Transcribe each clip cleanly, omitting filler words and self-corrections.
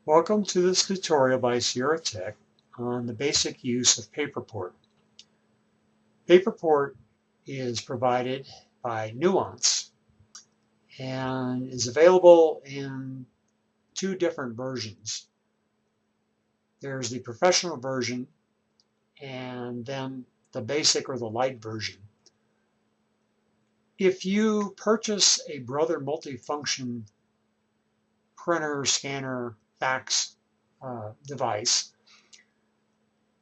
Welcome to this tutorial by Sierra Tech on the basic use of PaperPort. PaperPort is provided by Nuance and is available in two different versions. There's the professional version and then the basic or the light version. If you purchase a Brother multifunction printer, scanner, fax device,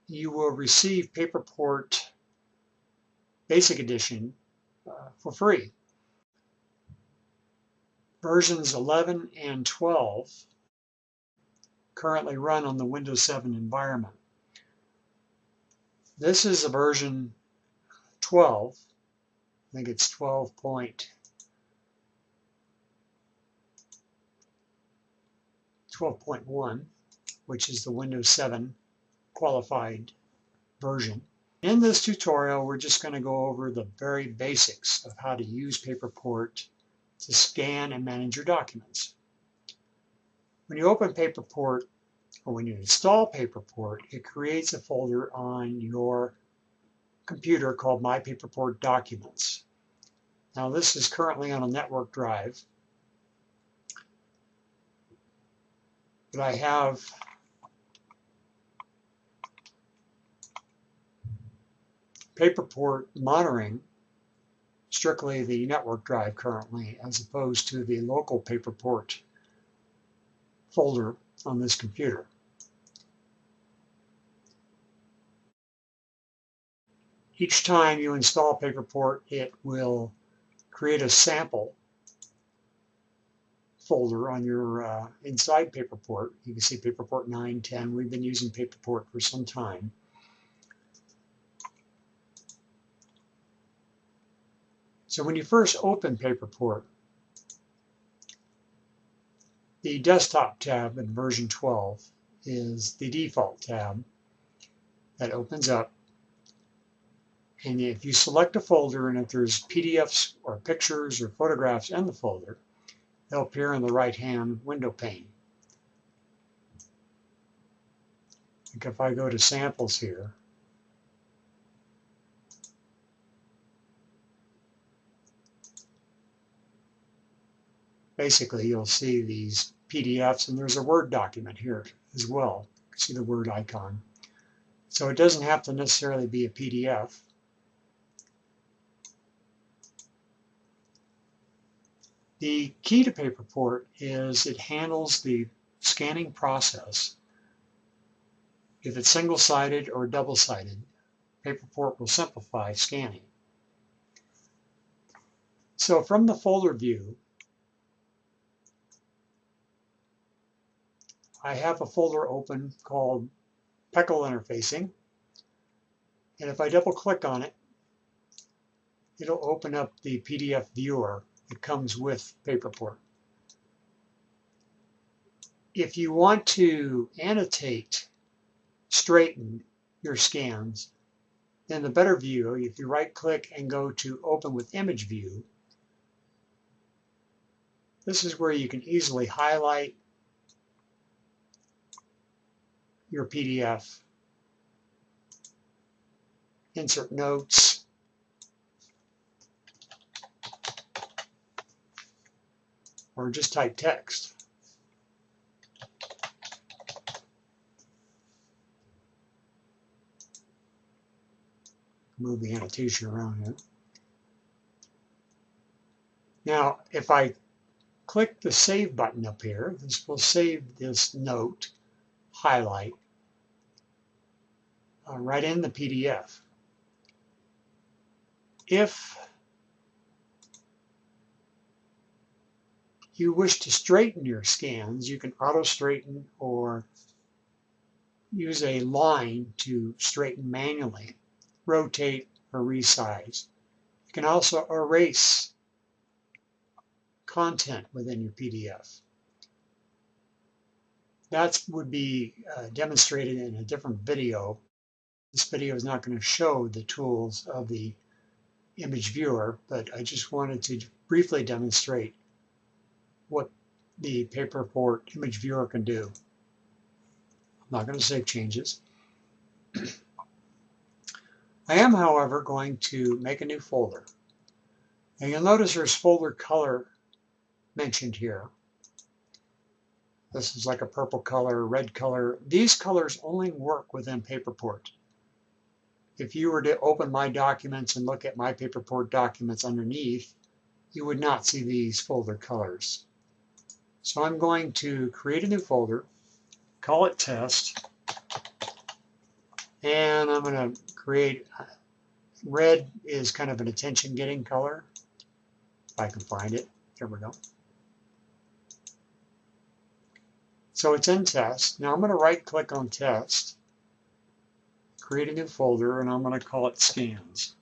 you will receive PaperPort Basic Edition for free. Versions 11 and 12 currently run on the Windows 7 environment. This is a version 12. I think it's 12.1, which is the Windows 7 qualified version. In this tutorial, we're just going to go over the very basics of how to use PaperPort to scan and manage your documents. When you open PaperPort, or when you install PaperPort, it creates a folder on your computer called My PaperPort Documents. Now this is currently on a network drive, but I have PaperPort monitoring strictly the network drive currently, as opposed to the local PaperPort folder on this computer. Each time you install PaperPort, it will create a sample folder on your inside PaperPort. You can see PaperPort 9, 10. We've been using PaperPort for some time. So when you first open PaperPort, the desktop tab in version 12 is the default tab that opens up. And if you select a folder, and if there's PDFs or pictures or photographs in the folder, they'll appear in the right-hand window pane. Like if I go to samples here, basically you'll see these PDFs, and there's a Word document here as well. You can see the Word icon. So it doesn't have to necessarily be a PDF. The key to PaperPort is it handles the scanning process. If it's single-sided or double-sided, PaperPort will simplify scanning. So from the folder view, I have a folder open called PECL Interfacing, and if I double-click on it, it'll open up the PDF viewer that comes with PaperPort. If you want to annotate, straighten your scans, then the better view, if you right-click and go to Open with Image View, this is where you can easily highlight your PDF, insert notes, or just type text. Move the annotation around here. Now, if I click the Save button up here, this will save this note, highlight, right in the PDF. If you wish to straighten your scans, you can auto straighten or use a line to straighten manually, rotate or resize. You can also erase content within your PDF. That would be demonstrated in a different video. This video is not going to show the tools of the image viewer, but I just wanted to briefly demonstrate what the PaperPort image viewer can do. I'm not going to save changes. I am, however, going to make a new folder. And you'll notice there's folder color mentioned here. This is like a purple color, red color. These colors only work within PaperPort. If you were to open my documents and look at my PaperPort documents underneath, you would not see these folder colors. So I'm going to create a new folder, call it test, and I'm going to create, red is kind of an attention-getting color. If I can find it, there we go. So it's in test. Now I'm going to right-click on test, create a new folder, and I'm going to call it scans.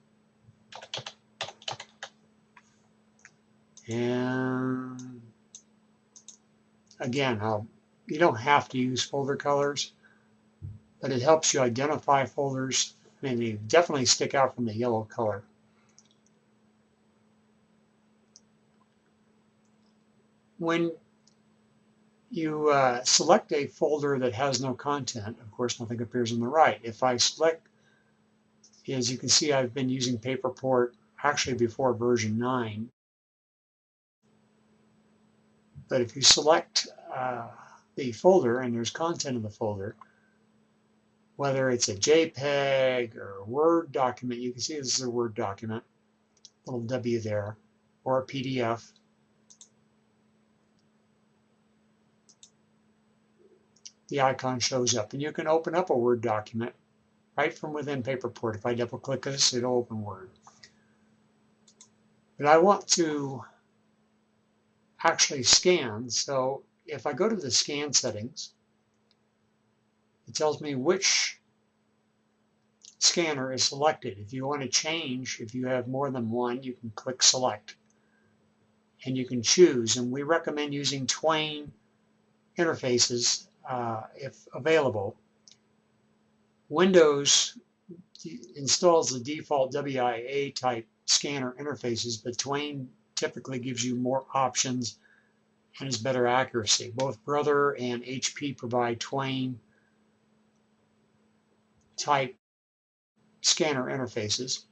And again, you don't have to use folder colors, but it helps you identify folders, and they definitely stick out from the yellow color. When you select a folder that has no content, of course nothing appears on the right. If I select, as you can see, I've been using PaperPort actually before version 9. But if you select the folder and there's content in the folder, whether it's a JPEG or a Word document, you can see this is a Word document, little W there, or a PDF. The icon shows up, and you can open up a Word document right from within PaperPort. If I double click this, it'll open Word. But I want to actually scan, so if I go to the scan settings, it tells me which scanner is selected. If you want to change, if you have more than one, you can click select and you can choose, and we recommend using Twain interfaces if available. Windows installs the default WIA type scanner interfaces, but Twain typically gives you more options and has better accuracy. Both Brother and HP provide Twain type scanner interfaces.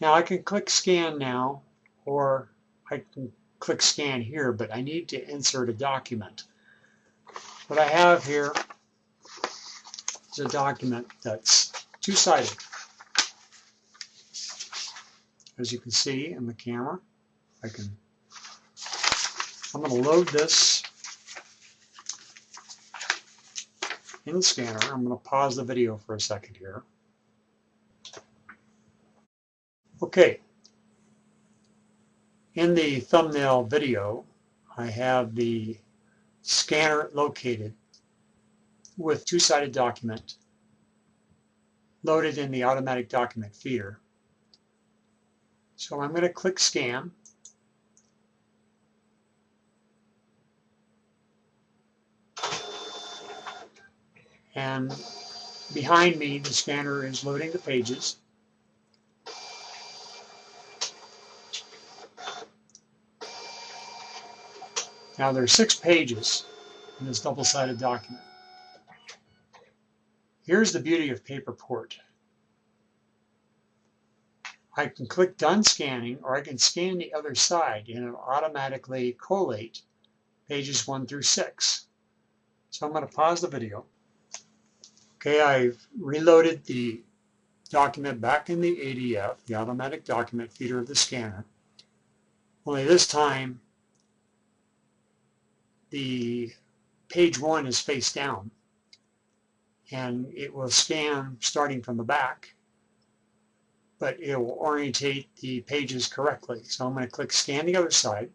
Now I can click scan now, or I can click scan here, but I need to insert a document. What I have here is a document that's two-sided. As you can see in the camera, I'm going to load this in the scanner. I'm going to pause the video for a second here. Okay. In the thumbnail video, I have the scanner located with two-sided document loaded in the automatic document feeder. So I'm going to click scan. And behind me, the scanner is loading the pages. Now there's 6 pages in this double-sided document. Here's the beauty of PaperPort. I can click done scanning, or I can scan the other side and it'll automatically collate pages 1 through 6. So I'm going to pause the video. Okay, I've reloaded the document back in the ADF, the automatic document feeder of the scanner. Only this time, the page 1 is face down, and it will scan starting from the back, but it will orientate the pages correctly. So I'm going to click scan the other side.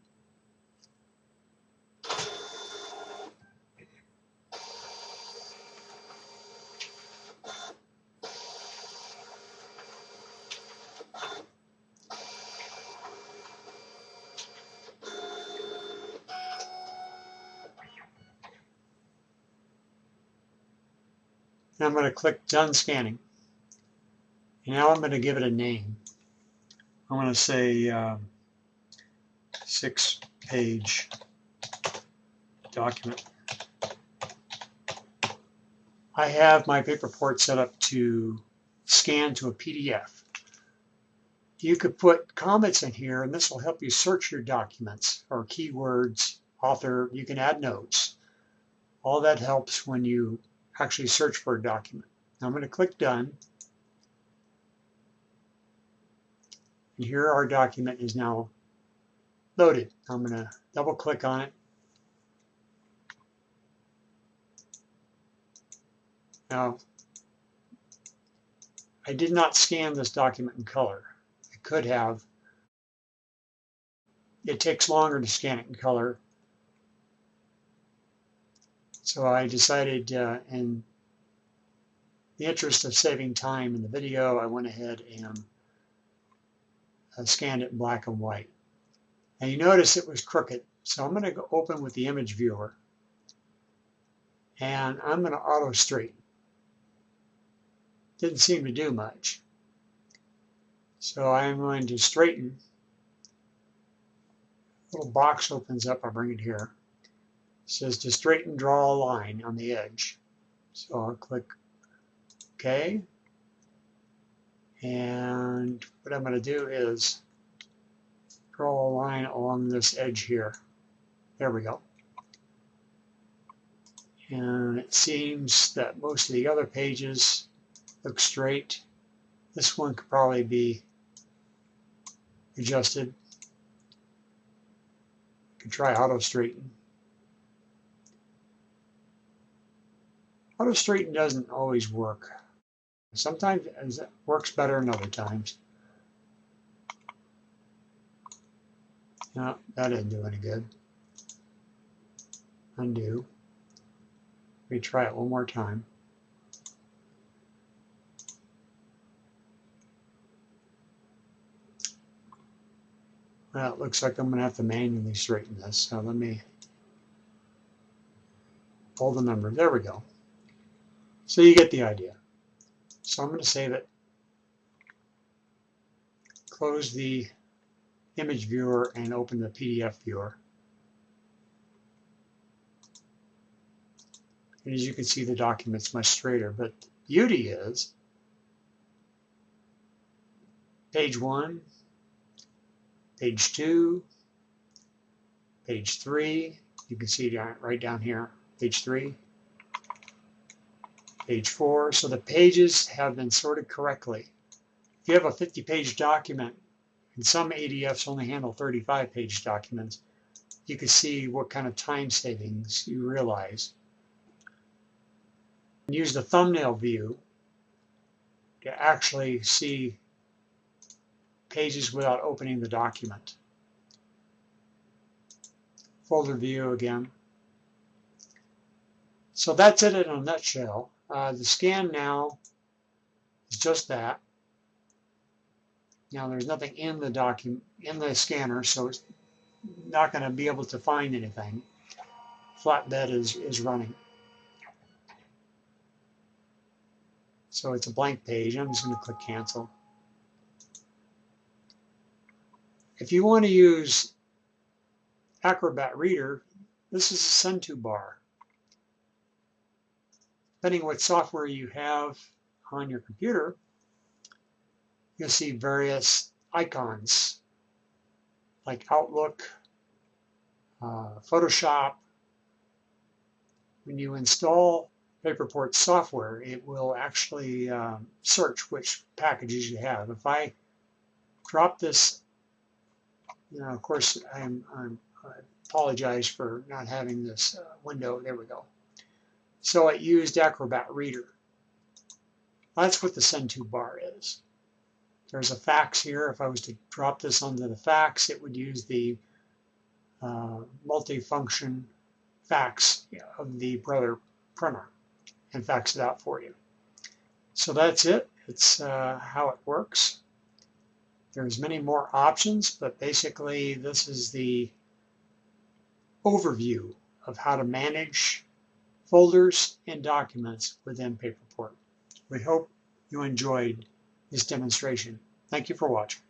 And I'm going to click done scanning. And now I'm going to give it a name. I'm going to say 6-page document. I have my PaperPort set up to scan to a PDF. You could put comments in here, and this will help you search your documents or keywords, author. You can add notes. All that helps when you actually search for a document. Now I'm going to click Done. And here our document is now loaded. I'm going to double click on it. Now, I did not scan this document in color. I could have. It takes longer to scan it in color. So I decided in the interest of saving time in the video, I went ahead and scanned it in black and white. And you notice it was crooked. So I'm going to go open with the image viewer. And I'm going to auto straighten. Didn't seem to do much. So I'm going to straighten. A little box opens up. I'll bring it here. It says to straighten, draw a line on the edge. So I'll click OK. And what I'm going to do is draw a line along this edge here. There we go. And it seems that most of the other pages look straight. This one could probably be adjusted. You can try auto straighten. Auto straighten doesn't always work. Sometimes it works better than other times. No, that didn't do any good. Undo. Let me try it one more time. Well, it looks like I'm going to have to manually straighten this. So let me pull the number. There we go. So you get the idea. So I'm going to save it. Close the image viewer and open the PDF viewer. And as you can see, the document's much straighter. But the beauty is, page 1, page 2, page 3, you can see right down here, page 3, page 4. So the pages have been sorted correctly. If you have a 50-page document, and some ADFs only handle 35-page documents, you can see what kind of time savings you realize. Use the thumbnail view to actually see pages without opening the document. Folder view again. So that's it in a nutshell. The scan now is just that. Now there's nothing in the document, in the scanner, so it's not going to be able to find anything. Flatbed is running. So it's a blank page. I'm just going to click cancel. If you want to use Acrobat Reader, this is a send to bar. Depending on what software you have on your computer, you'll see various icons like Outlook, Photoshop. When you install PaperPort software, it will actually search which packages you have. If I drop this, of course, I apologize for not having this window. There we go. So it used Acrobat Reader. That's what the send to bar is. There's a fax here. If I was to drop this onto the fax, it would use the multifunction fax of the Brother printer and fax it out for you. So that's it. It's how it works. There's many more options, but basically this is the overview of how to manage folders and documents within PaperPort. We hope you enjoyed this demonstration. Thank you for watching.